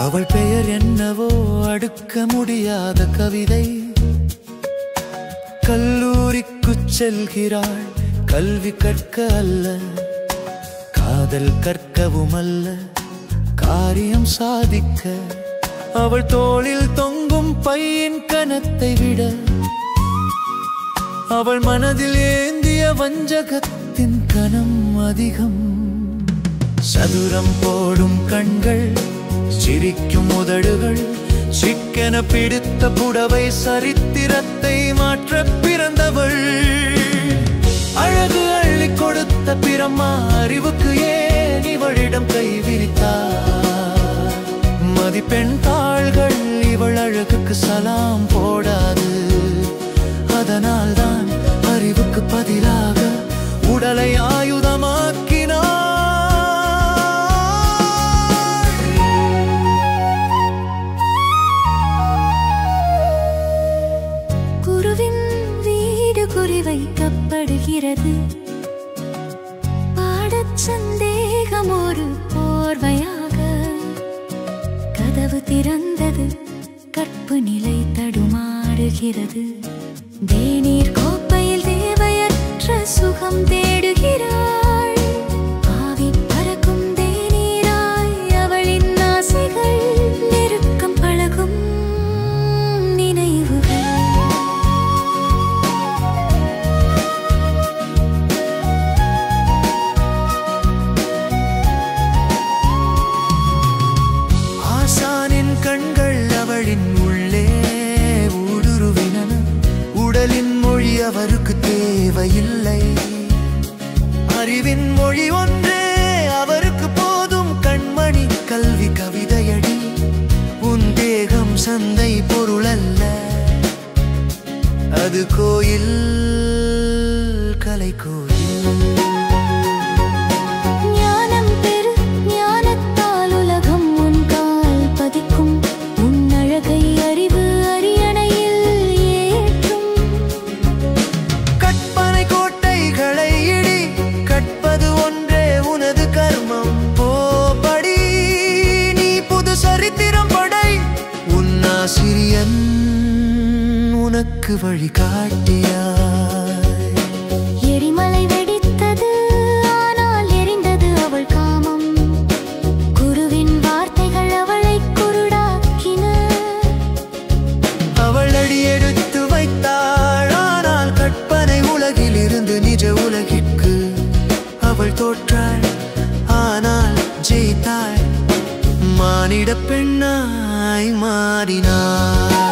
அவள் பெயர் என்னவோ அடுக்க முடியாத கவிதை. கல்லூரிக்கு செல்கிறாள் கல்வி கற்க அல்ல, காதல் கற்கவும் அல்ல, காரியம் சாதிக்க. அவள் தோளில் தொங்கும் பையின் கனத்தை விட அவள் மனதில் ஏந்திய வஞ்சகத்தின் கனம் அதிகம். சதுரம் போடும் கண்கள், சிரிக்கும் உதடுகள், சிக்கென பிடித்த புடவை, சரித்திரத்தை மாற்ற பிறந்தவள். அழகு அள்ளி கொடுத்த பிரம்மா அறிவுக்கு ஏன் இவளிடம் கை விரித்தார்? மதிப்பெண் தாள்கள் இவள் அழகுக்கு சலாம் போடாது. அதனால் தான் அறிவுக்கு பதிலாக உடலை ஆயுதமாக்கினார். குருவின் வீடு குறிவைக்கப்படுகிறது. பாடச் சந்தேகம் ஒரு போர்வையாக. கதவு திறந்தது, கற்பு நிலை தடுமாறுகிறது. தேநீர் கோப்பையில் தேவையற்ற சுகம் தேடுகிறாள். ஆவி பறக்கும் தேநீராய் அவளின் ஆசைகள், நெருக்கம் பழகும் நினைவுகள். ஆசானின் கண்கள் அவளின் உள்ளே ஊடுருவின. உடலின் மொழி அவருக்கு தேவையில்லை, அறிவின் மொழி ஒன்றே அவருக்கு போதும். கண்மணி கல்வி கவிதையடி, உன் தேகம் சந்தை பொருள் அல்ல, அது கோயில், கலை கோயில். ஆசிரியன் உனக்கு வழிகாட்டியாய். எரிமலை வெடித்தது, ஆனால் எரிந்தது அவள் காமம். குருவின் வார்த்தைகள் அவளை குருடாக்கின. அவள் அடி எடுத்து வைத்தாள், ஆனால் கற்பனை உலகில் இருந்து நிஜ உலகிற்கு அவள் தோற்றாள். ஆனால் ஜெயித்தாள், மானிட பெண்ணாய் மாறினாள்.